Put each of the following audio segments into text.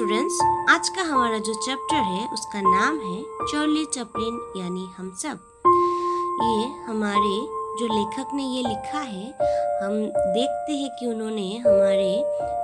Students, आज का हमारा जो चैप्टर है उसका नाम है चार्ली चैपलिन यानी हम सब। ये हमारे जो लेखक ने ये लिखा है, हम देखते हैं कि उन्होंने हमारे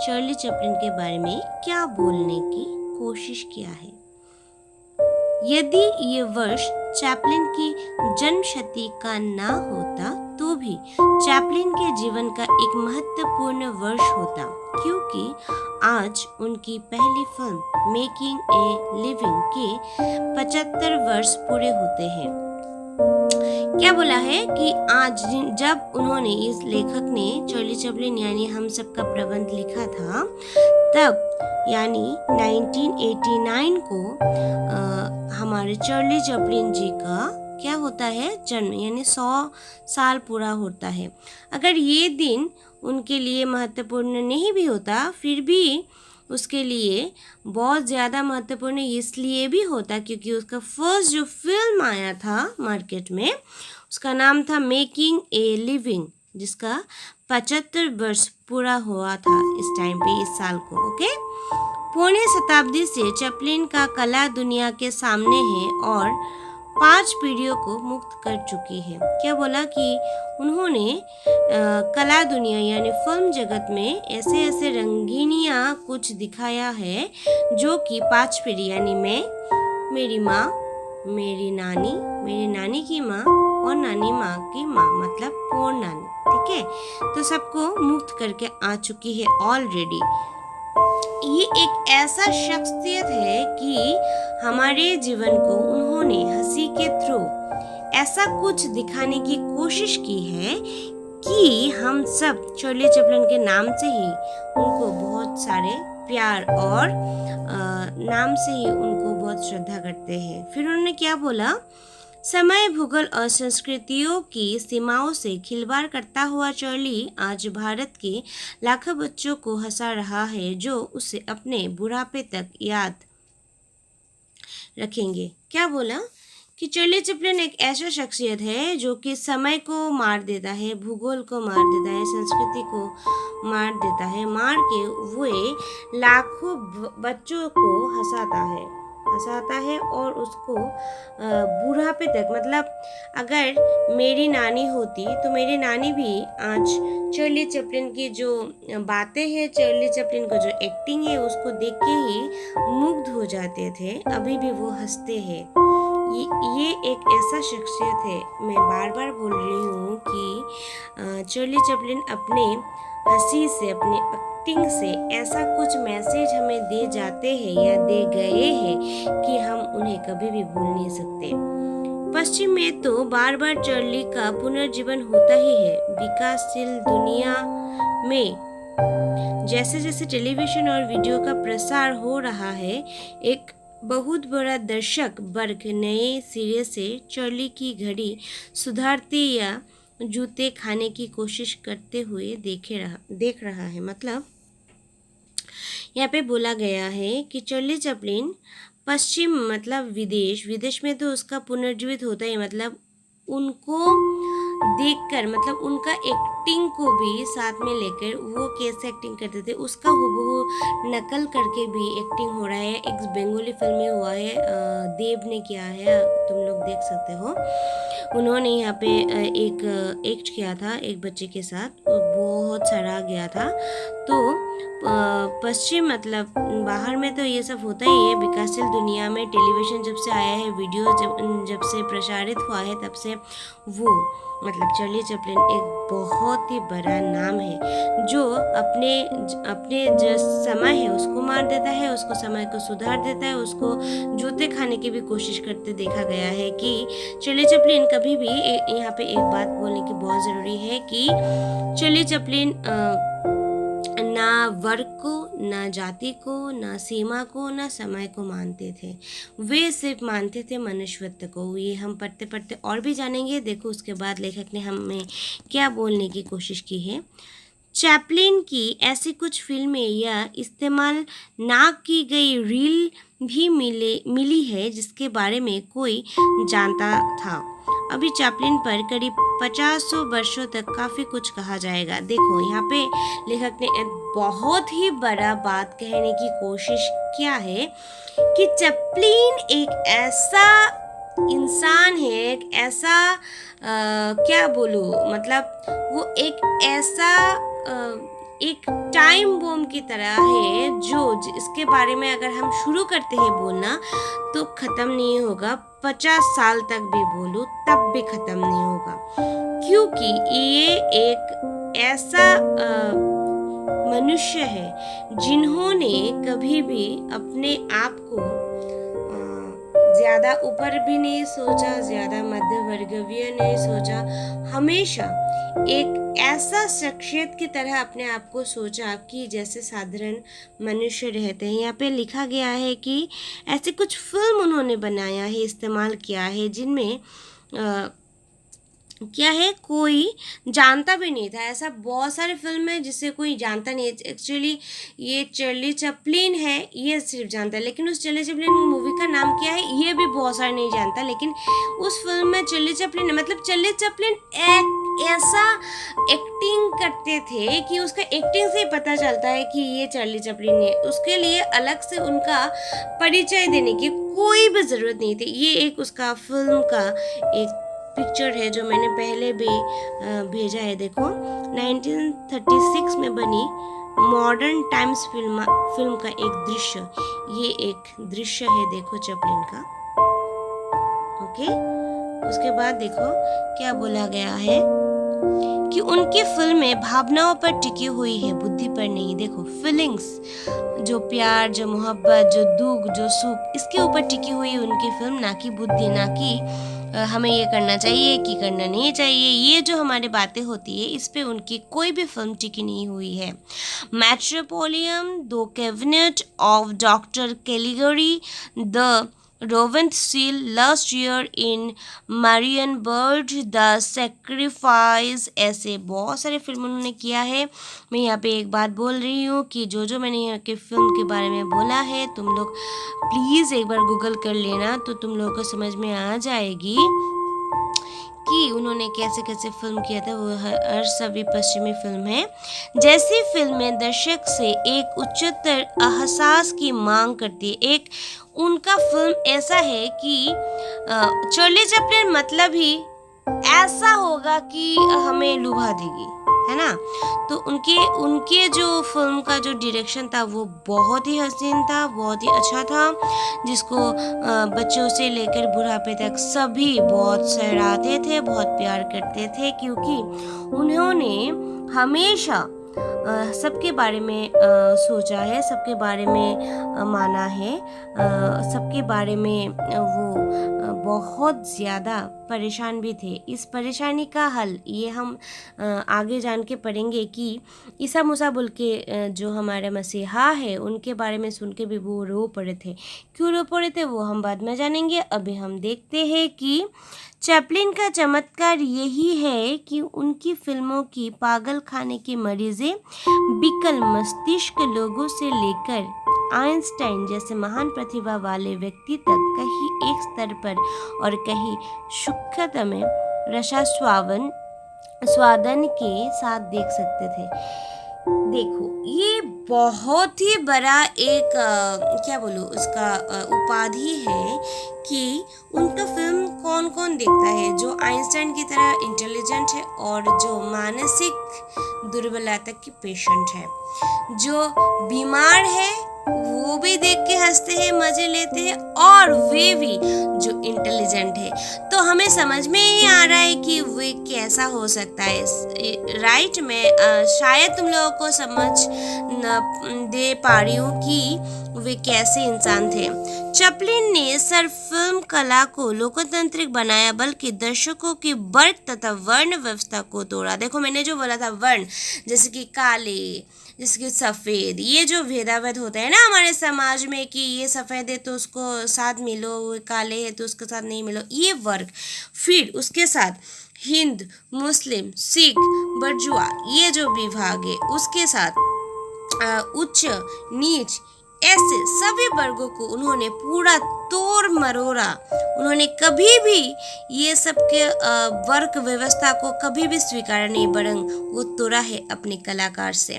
चार्ली चैपलिन के बारे में क्या बोलने की कोशिश किया है। यदि ये वर्ष चैपलिन की जन्मशती का ना होता तो भी चैपलिन के जीवन का एक महत्वपूर्ण वर्ष होता, क्योंकि आज उनकी पहली फिल्म मेकिंग ए लिविंग के 75 वर्ष पूरे होते हैं। क्या बोला है कि आज जब उन्होंने, इस लेखक ने चार्ली चैपलिन यानी हम सब का प्रबंध लिखा था, तब यानी 1989 को हमारे चार्ली चैपलिन जी का क्या होता है, जन्म, यानी 100 साल पूरा होता है। अगर ये दिन उनके लिए महत्वपूर्ण नहीं भी होता, फिर भी उसके लिए बहुत ज़्यादा महत्वपूर्ण इसलिए भी होता क्योंकि उसका फर्स्ट जो फिल्म आया था मार्केट में, उसका नाम था मेकिंग ए लिविंग, जिसका 75 वर्ष पूरा हुआ था इस टाइम पे, इस साल को। ओके, पौने शताब्दी से चैपलिन का कला दुनिया के सामने है और 5 पीढ़ियों को मुक्त कर चुकी है। क्या बोला कि उन्होंने कला दुनिया यानी फिल्म जगत में ऐसे ऐसे रंगीनियाँ कुछ दिखाया है जो कि 5 पीढ़ी यानी मैं, मेरी माँ, मेरी नानी की माँ और नानी माँ की माँ, मतलब 4 नानी। ठीक है, तो सबको मुक्त करके आ चुकी है ऑलरेडी। ये एक ऐसा शख्सियत है कि हमारे जीवन को उन्होंने हंसी के थ्रू ऐसा कुछ दिखाने की कोशिश की है कि हम सब चार्ली चैपलिन के नाम से ही उनको बहुत सारे प्यार और नाम से ही उनको बहुत श्रद्धा करते हैं। फिर उन्होंने क्या बोला, समय, भूगोल और संस्कृतियों की सीमाओं से खिलवाड़ करता हुआ चार्ली आज भारत के लाखों बच्चों को हंसा रहा है, जो उसे अपने बुढ़ापे तक याद रखेंगे। क्या बोला कि चार्ली चैपलिन एक ऐसा शख्सियत है जो कि समय को मार देता है, भूगोल को मार देता है, संस्कृति को मार देता है, मार के वो लाखों बच्चों को हंसाता है और उसको बुढ़ापे तक, मतलब अगर मेरी नानी होती तो मेरी नानी भी आज चार्ली चैपलिन की जो बातें हैं, चार्ली चैपलिन का जो एक्टिंग है, उसको देख के ही मुग्ध हो जाते थे। अभी भी वो हंसते हैं। ये एक ऐसा शख्सियत है, मैं बार बार बोल रही हूँ कि चार्ली चैपलिन अपने हंसी से, अपने एक्टिंग से ऐसा कुछ मैसेज हमें दे जाते हैं या दे गए हैं कि हम उन्हें कभी भी भूल नहीं सकते। पश्चिम में तो बार बार चार्ली का पुनर्जीवन होता ही है। विकासशील दुनिया में जैसे जैसे टेलीविजन और वीडियो का प्रसार हो रहा है, एक बहुत बड़ा दर्शक वर्ग नए सिरे से चार्ली की घड़ी सुधारते या जूते खाने की कोशिश करते हुए देख रहा है। मतलब यहाँ पे बोला गया है कि चार्ली चैपलिन पश्चिम, मतलब विदेश में तो उसका पुनर्जीवित होता है, मतलब उनको देखकर, मतलब उनका एक्टिंग को भी साथ में लेकर वो कैसे एक्टिंग करते थे उसका हूबहू नकल करके भी एक्टिंग हो रहा है। एक बंगाली फिल्म में हुआ है, देव ने किया है, तुम लोग देख सकते हो। उन्होंने यहाँ पे एक एक्ट किया था एक बच्चे के साथ, बहुत सराहा गया था। तो पश्चिम, मतलब बाहर में तो ये सब होता ही है। विकासशील दुनिया में टेलीविज़न जब से आया है, वीडियो जब से प्रसारित हुआ है, तब से वो, मतलब चार्ली चैपलिन एक बहुत ही बड़ा नाम है जो अपने जो समय है उसको मार देता है, उसको समय को सुधार देता है, उसको जूते खाने की भी कोशिश करते देखा गया है। कि चार्ली चैपलिन कभी भी, यहाँ पे एक बात बोलने की बहुत ज़रूरी है कि चार्ली चैपलिन ना वर्ग को, ना जाति को, ना सीमा को, ना समय को मानते थे। वे सिर्फ मानते थे मनुष्यत्व को। ये हम पढ़ते पढ़ते और भी जानेंगे। देखो उसके बाद लेखक ने हमें क्या बोलने की कोशिश की है। चैपलिन की ऐसी कुछ फिल्में या इस्तेमाल ना की गई रील भी मिली है जिसके बारे में कोई जानता था। अभी चैपलिन पर करीब 50 वर्षों तक काफ़ी कुछ कहा जाएगा। देखो यहाँ पे लेखक ने एक बहुत ही बड़ा बात कहने की कोशिश किया है कि चैपलिन एक ऐसा इंसान है, एक ऐसा क्या बोलूँ, मतलब वो एक ऐसा एक टाइम बम की तरह है जो इसके बारे में अगर हम शुरू करते हैं बोलना तो ख़त्म नहीं होगा। 50 साल तक भी बोलूँ तब भी ख़त्म नहीं होगा, क्योंकि ये एक ऐसा मनुष्य है जिन्होंने कभी भी अपने आप को ज़्यादा ऊपर भी नहीं सोचा, ज़्यादा मध्य वर्गीय नहीं सोचा, हमेशा एक ऐसा शख्सियत की तरह अपने आप को सोचा कि जैसे साधारण मनुष्य रहते हैं। यहाँ पे लिखा गया है कि ऐसे कुछ फिल्म उन्होंने बनाया है, इस्तेमाल किया है, जिनमें क्या है कोई जानता भी नहीं था। ऐसा बहुत सारे फिल्म है जिसे कोई जानता नहीं है। एक्चुअली ये चार्ली चैपलिन है, ये सिर्फ जानता है, लेकिन उस चार्ली चैपलिन मूवी का नाम क्या है ये भी बहुत सारे नहीं जानता। लेकिन उस फिल्म में चार्ली चैपलिन, मतलब चार्ली चैपलिन एक ऐसा एक्टिंग करते थे कि उसका एक्टिंग से ही पता चलता है कि ये चार्ली चैपलिन है। उसके लिए अलग से उनका परिचय देने की कोई भी ज़रूरत नहीं थी। ये एक उसका फिल्म का एक पिक्चर है जो मैंने पहले भी भेजा है। देखो 1936 में बनी मॉडर्न टाइम्स फिल्म का एक दृश्य, ये एक दृश्य है देखो चैपलिन का। ओके, उसके बाद देखो क्या बोला गया है कि उनकी फिल्में भावनाओं पर टिकी हुई है, बुद्धि पर नहीं। देखो फीलिंग्स, जो प्यार, जो मोहब्बत, जो दुख, जो सुख, इसके ऊपर टिकी हुई है उनकी फिल्म, ना कि बुद्धि, ना कि हमें ये करना चाहिए कि करना नहीं चाहिए। ये जो हमारी बातें होती है इस पे उनकी कोई भी फिल्म टिकी नहीं हुई है। Metropolis, the cabinet of doctor Caligari, the seventh seal, last year in Marienbad, the sacrifice, ऐसे बहुत सारे फिल्म उन्होंने किया है। मैं यहाँ पे एक बात बोल रही हूँ कि जो मैंने यहाँ के फिल्म के बारे में बोला है तुम लोग प्लीज़ एक बार गूगल कर लेना, तो तुम लोगों को समझ में आ जाएगी कि उन्होंने कैसे कैसे फिल्म किया था। वो हर सभी पश्चिमी फिल्म है। जैसी फिल्में दर्शक से एक उच्चतर एहसास की मांग करती है, एक उनका फिल्म ऐसा है कि चार्ली चैपलिन मतलब ही ऐसा होगा कि हमें लुभा देगी, है ना। तो उनके जो फिल्म का जो डायरेक्शन था वो बहुत ही हसीन था, बहुत ही अच्छा था, जिसको बच्चों से लेकर बुढ़ापे तक सभी बहुत सराहते थे, बहुत प्यार करते थे, क्योंकि उन्होंने हमेशा सबके बारे में सोचा है, सबके बारे में माना है, सबके बारे में वो बहुत ज़्यादा परेशान भी थे। इस परेशानी का हल ये हम आगे जान के पढ़ेंगे कि ईसा मूसा बोल के जो हमारे मसीहा है उनके बारे में सुन के भी वो रो पड़े थे। क्यों रो पड़े थे वो हम बाद में जानेंगे। अभी हम देखते हैं कि चैपलिन का चमत्कार यही है कि उनकी फिल्मों की पागल खाने के मरीज़ें विकल मस्तिष्क लोगों से लेकर आइंस्टाइन जैसे महान प्रतिभा वाले व्यक्ति तक कहीं एक स्तर पर और कहीं सूक्ष्मता में स्वादन के साथ देख सकते थे। देखो ये बहुत ही बड़ा एक क्या बोलूँ उसका उपाधि है कि उनका फिल्म कौन कौन देखता है, जो आइंस्टाइन की तरह इंटेलिजेंट है और जो मानसिक दुर्बलता के पेशेंट है, जो बीमार है वो भी देख के हंसते हैं, मजे लेते हैं, और वे भी जो इंटेलिजेंट है। तो हमें समझ में ही आ रहा है कि वे कैसा हो सकता है, राइट। मैं शायद तुम लोगों को समझ न दे पा रही हूँ कि वे कैसे इंसान थे। चैपलिन ने सिर्फ फिल्म कला को लोकतांत्रिक बनाया बल्कि दर्शकों की वर्ग तथा वर्ण व्यवस्था को तोड़ा। देखो मैंने जो बोला था वर्ण, जैसे कि काले, जैसे कि सफ़ेद, ये जो भेदाभेद होता है ना हमारे समाज में कि ये सफ़ेद है तो उसको साथ मिलो, वो काले है तो उसके साथ नहीं मिलो, ये वर्ग। फिर उसके साथ हिंद, मुस्लिम, सिख, बरजुआ, ये जो विभाग है, उसके साथ उच्च नीच, ऐसे सभी वर्गों को उन्होंने पूरा तोड़ मरोड़ा। उन्होंने कभी भी ये सब के वर्ग व्यवस्था को कभी भी स्वीकार नहीं, बरং वो तोड़ा है अपने कलाकार से।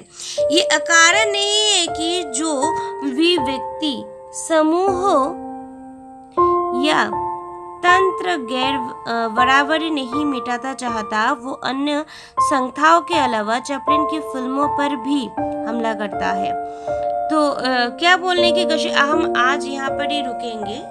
ये अकारण नहीं है कि जो भी व्यक्ति समूहों या तंत्र गैर बराबरी नहीं मिटाता चाहता, वो अन्य संस्थाओं के अलावा चैपलिन की फिल्मों पर भी हमला करता है। तो क्या बोलने की कोशिश, हम आज यहाँ पर ही रुकेंगे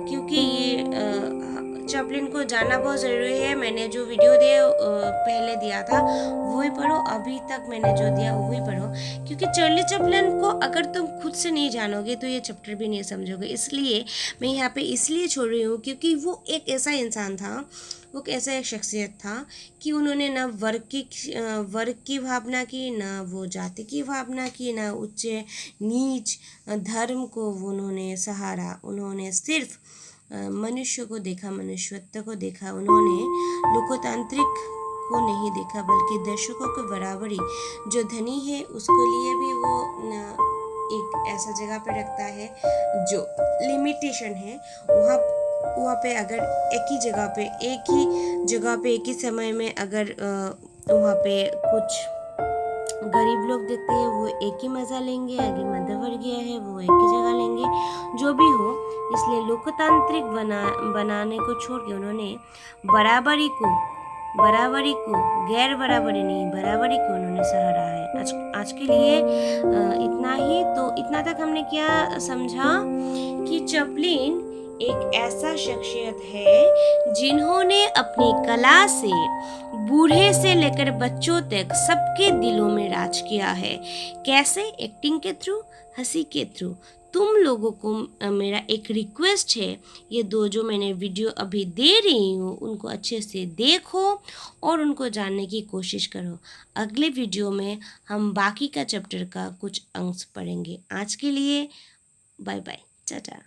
क्योंकि ये चैपलिन को जानना बहुत ज़रूरी है। मैंने जो वीडियो दिया पहले दिया था वही पढ़ो, अभी तक मैंने जो दिया वही पढ़ो, क्योंकि चार्ली चैपलिन को अगर तुम खुद से नहीं जानोगे तो ये चैप्टर भी नहीं समझोगे। इसलिए मैं यहाँ पे इसलिए छोड़ रही हूँ क्योंकि वो एक ऐसा इंसान था, वो एक ऐसा एक शख्सियत था कि उन्होंने ना वर्ग की भावना की, ना वो जाति की भावना की, ना उच्च नीच धर्म को उन्होंने सहारा। उन्होंने सिर्फ मनुष्य को देखा, मनुष्यत्व को देखा। उन्होंने लोकतांत्रिक को नहीं देखा बल्कि दर्शकों को बराबरी, जो धनी है उसके लिए भी वो एक ऐसा जगह पे रखता है जो लिमिटेशन है। वहाँ पे अगर एक ही जगह पे एक ही समय में अगर वहाँ पे कुछ गरीब लोग देखते हैं वो एक ही मज़ा लेंगे, अगर मध्यवर्गीय है वो एक ही जगह लेंगे, जो भी हो। इसलिए लोकतांत्रिक बनाने को छोड़ के उन्होंने बराबरी को गैर बराबरी नहीं, बराबरी को उन्होंने सराहा है। आज के लिए इतना ही। तो इतना तक हमने क्या समझा कि चैपलिन एक ऐसा शख्सियत है जिन्होंने अपनी कला से बूढ़े से लेकर बच्चों तक सबके दिलों में राज किया है। कैसे? एक्टिंग के थ्रू, हंसी के थ्रू। तुम लोगों को मेरा एक रिक्वेस्ट है, ये दो जो मैंने वीडियो अभी दे रही हूँ उनको अच्छे से देखो और उनको जानने की कोशिश करो। अगले वीडियो में हम बाकी का चैप्टर का कुछ अंश पढ़ेंगे। आज के लिए बाय बाय, टाटा।